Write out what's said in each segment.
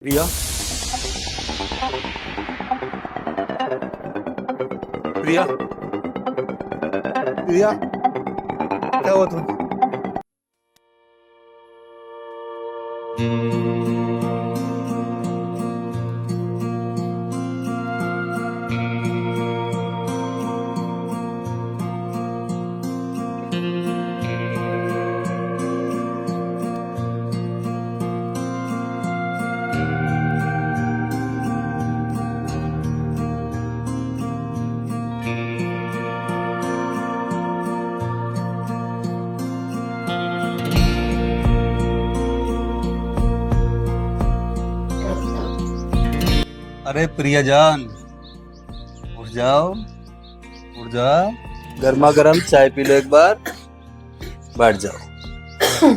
प्रिया। प्रिया। प्रिया, क्या हुआ तुम्हें? अरे प्रिया जान, उठ जाओ, उठ जाओ। गर्मा गर्म चाय पी लो एक बार, बैठ जाओ।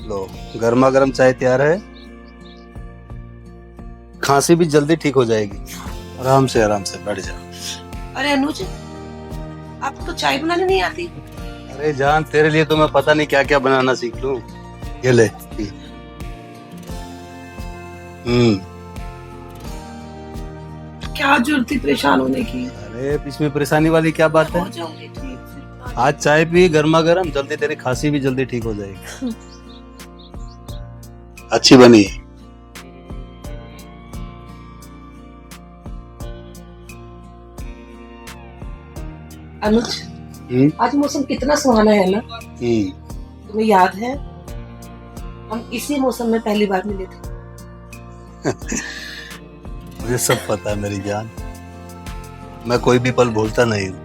लो, गर्मा गर्म चाय तैयार है। खांसी भी जल्दी ठीक हो जाएगी। आराम से बैठ जाओ। अरे अनुज, आपको तो चाय बनाने नहीं आती? अरे जान, तेरे लिए तो मैं पता नहीं क्या क्या बनाना सीख लूं। ये ले पी। क्या जरूरत थी परेशान होने की? अरे इसमें परेशानी वाली क्या बात है? हो जाऊंगी ठीक से। आज चाय पी गर्मा गर्म, जल्दी तेरी खांसी भी जल्दी ठीक हो जाएगी। अच्छी बनी। अनुज, आज मौसम कितना सुहाना है ना। तुम्हें याद है हम इसी मौसम में पहली बार मिले थे? मुझे सब पता है मेरी जान, मैं कोई भी पल भूलता नहीं हूँ।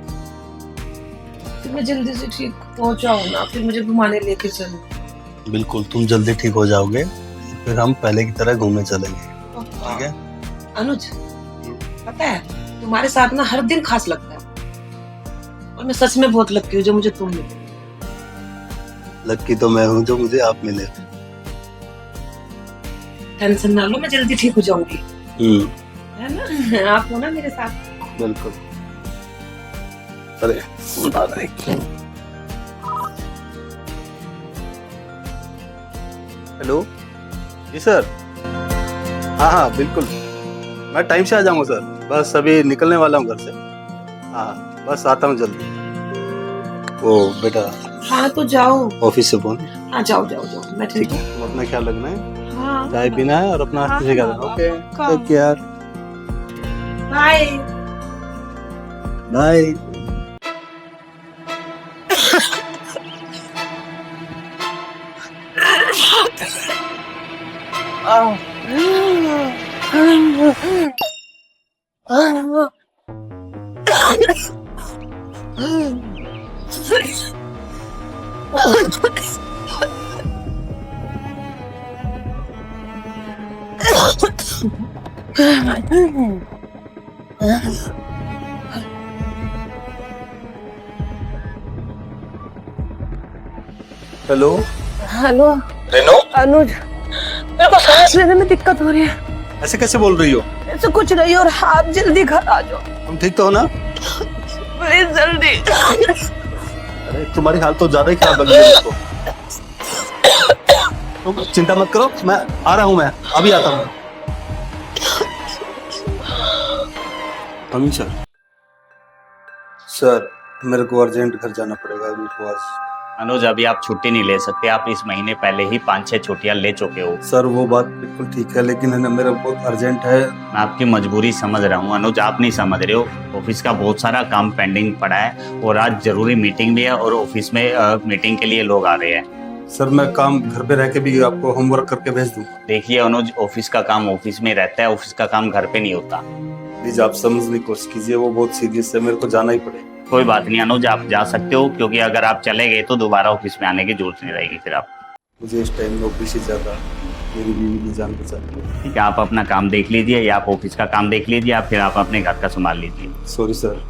फिर मैं जल्दी से ठीक पहुंचाऊं ना, फिर मुझे घुमाने लेके चलो। बिल्कुल, तुम जल्दी ठीक हो जाओगे, फिर हम पहले की तरह घूमने चलेंगे। ठीक है अनुज, पता है तुम्हारे साथ ना हर दिन खास लगता है, और मैं सच में बहुत लकी हूँ जो मुझे तुम मिले। लकी तो मैं हूँ जो मुझे आप मिले। टेंशन ना लो, मैं जल्दी ठीक हो जाऊंगी, है ना? आप हो ना मेरे साथ। बिल्कुल। अरे आ रही। हेलो जी सर। हाँ हाँ बिल्कुल, मैं टाइम से आ जाऊंगा सर। बस अभी निकलने वाला हूँ घर से। हाँ बस आता हूँ जल्दी। ओ बेटा। हाँ तो जाओ, ऑफिस से फोन। हाँ जाओ जाओ जाओ, मैं ठीक हूँ। तुम अपना ख्याल रखना है, हाँ, चाय पीना है और अपना हाँ, अच्छे से करना। हाँ, ओके पक्का। Take care. Bye. Bye. Hello hello Reno, Anuj, मेरे को सांस लेने में दिक्कत हो रही है। ऐसे कैसे बोल रही हो? ऐसे कुछ नहीं, और आप जल्दी घर आ जाओ तुम ठीक तो हो ना? प्लीज, जल्दी। अरे तुम्हारी हालत तो ज्यादा ही खराब लग रही है मुझको। तुम चिंता मत करो, मैं आ रहा हूँ, मैं अभी आता हूँ। अमीन सर। सर मेरे को अर्जेंट घर जाना पड़ेगा अभी तो आज। अनुज, अभी आप छुट्टी नहीं ले सकते। आप इस महीने पहले ही 5-6 छुट्टियां ले चुके हो। सर वो बात बिल्कुल ठीक है, लेकिन है ना मेरा बहुत अर्जेंट है। मैं आपकी मजबूरी समझ रहा हूँ अनुज, आप नहीं समझ रहे हो। ऑफिस का बहुत सारा काम पेंडिंग पड़ा है और आज जरूरी मीटिंग भी है और ऑफिस में मीटिंग के लिए लोग आ रहे हैं। सर मैं काम घर पे रह के भी आपको होमवर्क करके भेज दूंगा। देखिए अनुज, ऑफिस का काम ऑफिस में रहता है, ऑफिस का काम घर पे नहीं होता। प्लीज आप समझने की कोशिश कीजिए, वो बहुत सीरियस है, मेरे को जाना ही पड़ेगा। कोई बात नहीं अनुज, आप जा सकते हो, क्योंकि अगर आप चले गए तो दोबारा ऑफिस में आने की जरूरत नहीं रहेगी फिर आप। मुझे इस टाइम नौकरी से ज्यादा मेरी बीवी की जान बचानी है। ठीक है, आप अपना काम देख लीजिए या आप ऑफिस का काम देख लीजिए, या फिर आप अपने घर का संभाल लीजिए। सॉरी सर,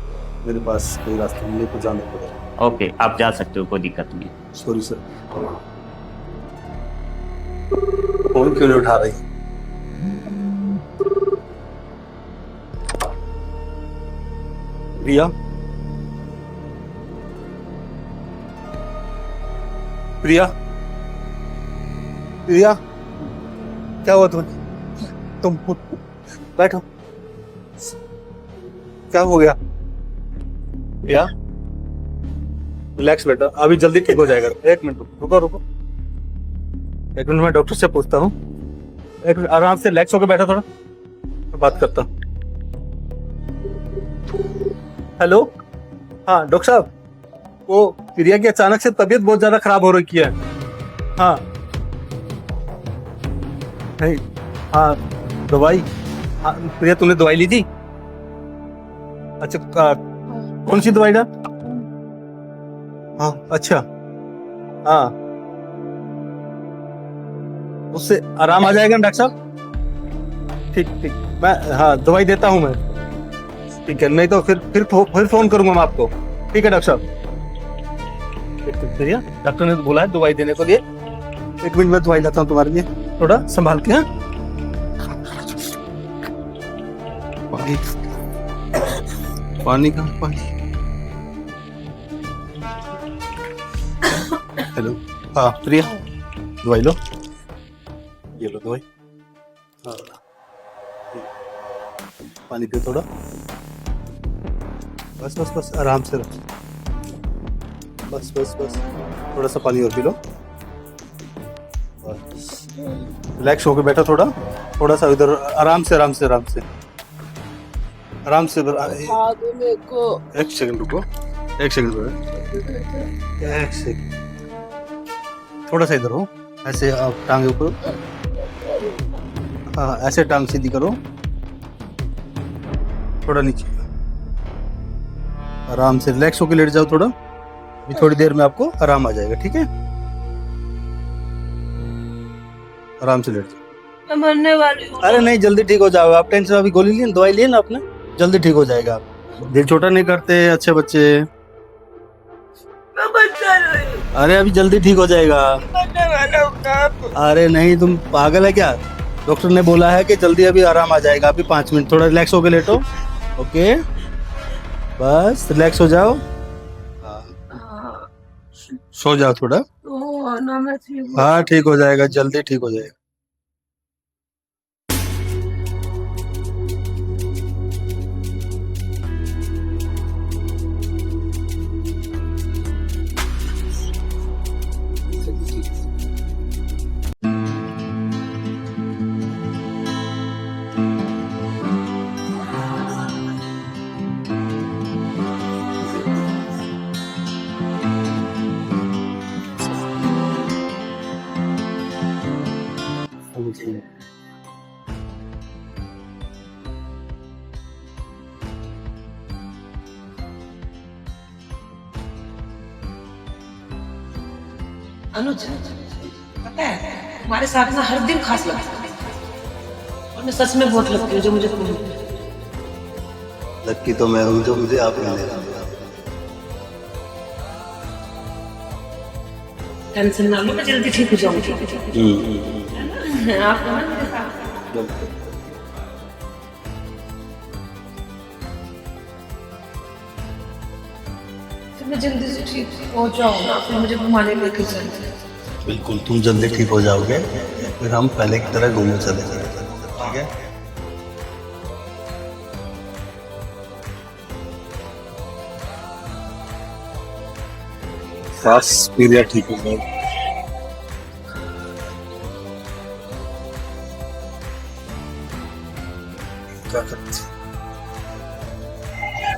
मेरे पास कोई रास्ता नहीं, मेरे को जाना पड़ेगा। ओके, आप जा सकते हो, कोई दिक्कत नहीं। Sorry sir. फोन क्यों नहीं उठा रही? प्रिया। प्रिया। प्रिया, क्या हुआ तुम्हें? तुम बैठो। क्या हो गया? या रिलैक्स बेटा, अभी जल्दी ठीक हो जाएगा। एक मिनट रुको रुको, एक मिनट मैं डॉक्टर से पूछता हूँ। एक मिनट आराम से रिलैक्स होकर बैठा, थोड़ा मैं बात करता हूँ। हेलो, हाँ डॉक्टर साहब, वो प्रिया की अचानक से तबीयत बहुत ज्यादा खराब हो रखी है। हाँ नहीं, हाँ दवाई, हाँ प्रिया तूने दवाई ली थी? अच्छा कौन सी दवाई ना? हाँ अच्छा, हाँ उससे आराम आ जाएगा ना डॉक्टर साहब? ठीक ठीक, मैं हाँ दवाई देता हूँ मैं। ठीक है, नहीं तो फिर फोन करूंगा मैं आपको। ठीक है डॉक्टर साहब। प्रिया, डॉक्टर ने बोला है दवाई देने को लिए। एक मिनट में दवाई लाता हूँ तुम्हारे लिए, थोड़ा संभाल के। हाँ पानी, पानी का पानी। हेलो, हाँ प्रिया दवाई लो, ये लो दवाई। हाँ पानी पियो थोड़ा, बस बस बस आराम से रहो, बस बस बस थोड़ा सा पानी और पी लो। रिलैक्स होकर बैठा, थोड़ा थोड़ा सा इधर आराम से आराम से आराम से आराम से इधर। एक सेकंड रुको, एक सेकंड रुको, एक सेकंड, थोड़ा सा इधर हो, ऐसे आप टांगे ऊपर, हाँ ऐसे टांग सीधी करो, थोड़ा नीचे, आराम से रिलैक्स होकर लेट जाओ थोड़ा। अभी थोड़ी देर में आपको आराम आ जाएगा, ठीक है? आराम से लेट जाओ। मैं मरने वाली हूँ। अरे नहीं, जल्दी ठीक हो जाओगे आप, टेंशन, अभी गोली ली, दवाई ली ना आपने, जल्दी ठीक हो जाएगा आप। दिल छोटा नहीं करते अच्छे बच्चे। मैं बच्चा नहीं, अरे अभी जल्दी ठीक हो जाएगा। मरने वाला हूँ आप। अरे नहीं, तुम पागल है क्या? डॉक्टर ने बोला है कि जल्दी अभी आराम आ जाएगा। अभी 5 मिनट थोड़ा रिलैक्स होकर लेटो। ओके बस रिलैक्स हो जाओ, सो जाओ थोड़ा। ना मैं ठीक हूँ। हाँ ठीक हो जाएगा, जल्दी ठीक हो जाएगा। अनुज, पता है हमारे साथ ना हर दिन खास लगता है, और मैं सच में बहुत लगती हूँ जो मुझे खून। लक्की तो मैं हूँ जो मुझे आप मिले। टेंशन ना लो, मैं जल्दी ठीक हो जाऊंगी। आप ना मेरे साथ, फिर मैं जल्दी से ठीक हो जाऊंगा, फिर मुझे घुमाने लेके चलते। बिल्कुल, तुम जल्दी ठीक हो जाओगे, फिर हम पहले की तरह घूमने चले जाएंगे, ठीक है? सांस पीरिया ठीक हो जाएगी। क्या करते,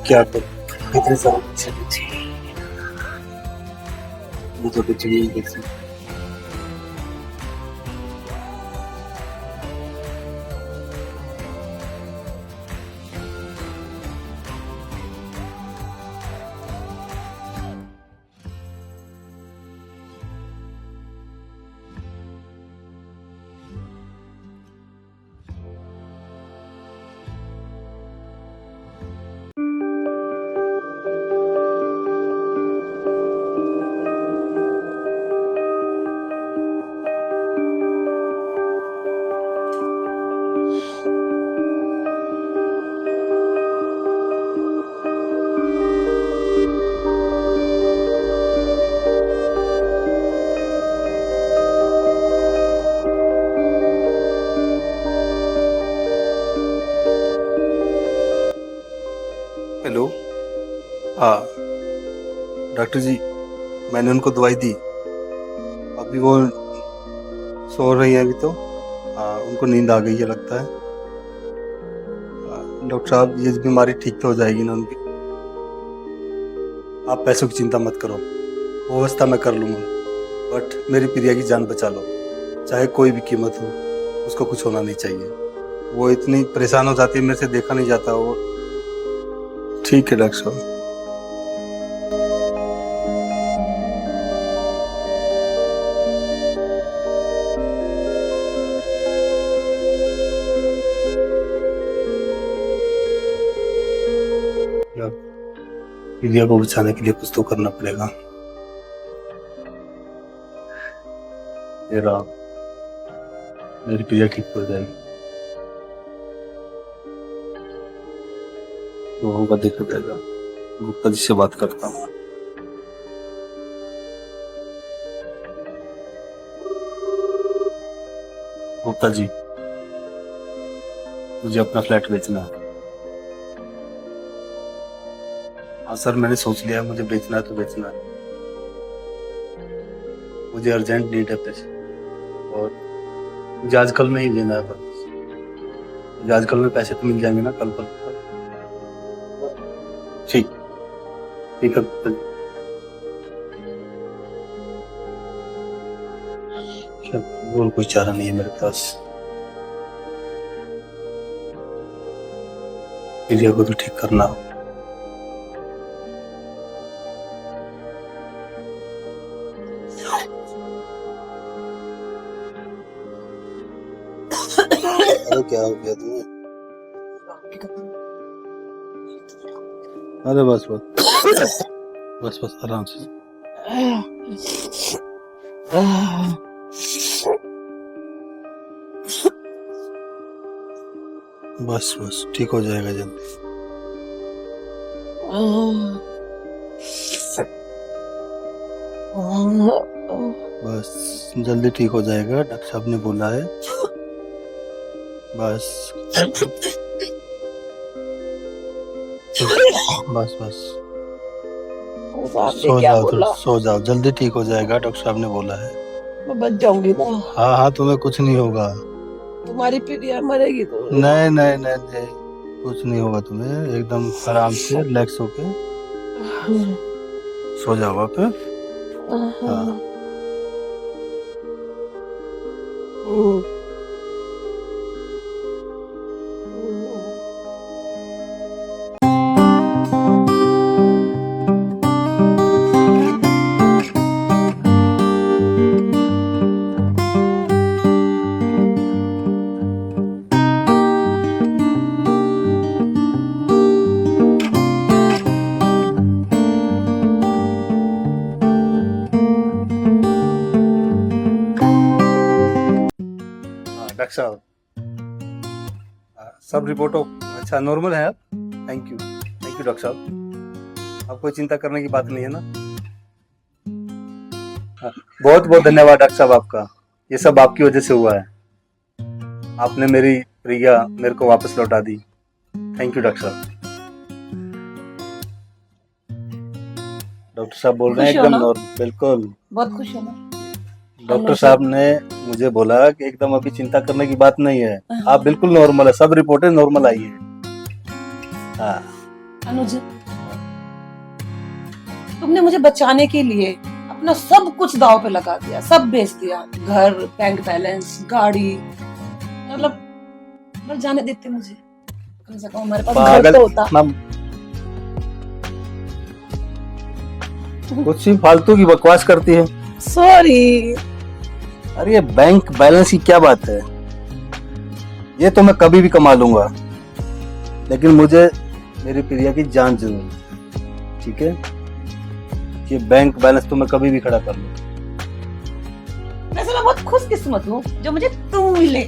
क्या कर, कितने सारे वो तो चिड़िया देखते। हेलो। हाँ डॉक्टर जी, मैंने उनको दवाई दी, अभी वो सो रही है अभी तो। हाँ उनको नींद आ गई है लगता है। डॉक्टर साहब ये बीमारी ठीक तो हो जाएगी ना उनकी? आप पैसों की चिंता मत करो, वो व्यवस्था मैं कर लूँगा, बट मेरी प्रिया की जान बचा लो, चाहे कोई भी कीमत हो, उसको कुछ होना नहीं चाहिए। वो इतनी परेशान हो जाती है, मेरे से देखा नहीं जाता वो। ठीक है डॉक्टर साहब। प्रिया को बचाने के लिए कुछ तो करना पड़ेगा। ये रहा, मेरी प्रिया ठीक हो जाएगी, तो होगा देखा जाएगा। गुप्ता जी से बात करता हूँ। गुप्ता जी, मुझे अपना फ्लैट बेचना है। हाँ सर, मैंने सोच लिया, मुझे बेचना है तो बेचना है। मुझे अर्जेंट नीड है पैसे, और मुझे आजकल में ही देना है बस। मुझे आजकल में पैसे तो मिल जाएंगे ना कल पर? ठीक ठीक है। और कोई चारा नहीं है मेरे पास। प्रिया को तो ठीक करना हो। अरे क्या हो गया तुम्हें? अरे बस बस बस बस आराम से। बस बस ठीक हो जाएगा जल्दी। बस जल्दी ठीक हो जाएगा, डॉक्टर साहब ने बोला है। बस बस बस सो जाओ, सो जाओ, जल्दी ठीक हो जाएगा, डॉक्टर साहब ने बोला है। मैं बच जाऊंगी ना? हाँ हाँ, तुम्हें कुछ नहीं होगा। तुम्हारी प्रिया मरेगी तो? नहीं नहीं नहीं नहीं, कुछ नहीं होगा तुम्हें, एकदम आराम से रिलैक्स होके सो जाओ आप। हाँ डॉक्टर साहब, सब रिपोर्टों अच्छा नॉर्मल है। आप थैंक यू डॉक्टर साहब, आप कोई चिंता करने की बात नहीं है ना? बहुत बहुत धन्यवाद डॉक्टर साहब आपका, ये सब आपकी वजह से हुआ है। आपने मेरी प्रिया मेरे को वापस लौटा दी। थैंक यू डॉक्टर साहब। डॉक्टर साहब बोल रहे हैं एकदम नॉर्मल, बिल्कुल। बहुत खुश हो ना? डॉक्टर साहब ने मुझे बोला कि एकदम अभी चिंता करने की बात नहीं है, आप बिल्कुल नॉर्मल है, सब रिपोर्टें नॉर्मल आई है। हाँ अनुज, तुमने मुझे बचाने के लिए अपना सब कुछ दांव पे लगा दिया, सब बेच दिया, घर, बैंक बैलेंस, गाड़ी, मतलब मर जाने देते मुझे, कम से कम हमारे पास घर तो होता। कुछ ही फालतू की बकवास करती है। सॉरी। अरे ये बैंक बैलेंस की क्या बात है, ये तो मैं कभी भी कमा लूंगा, लेकिन मुझे मेरी प्रिया की जान जरूर। ठीक है, ये बैंक बैलेंस तो मैं कभी भी खड़ा कर लूंगा। वैसे मैं बहुत खुशकिस्मत हूँ जो मुझे तुम मिले।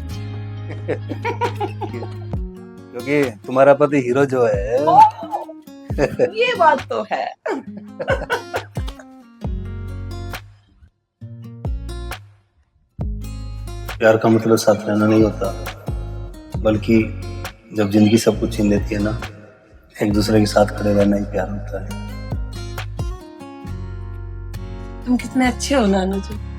क्योंकि तुम्हारा पति हीरो जो है। ये बात तो है। प्यार का मतलब साथ रहना नहीं होता, बल्कि जब जिंदगी सब कुछ छीन लेती है ना, एक दूसरे के साथ खड़े रहना ही प्यार होता है। तुम कितने अच्छे हो नानू जी।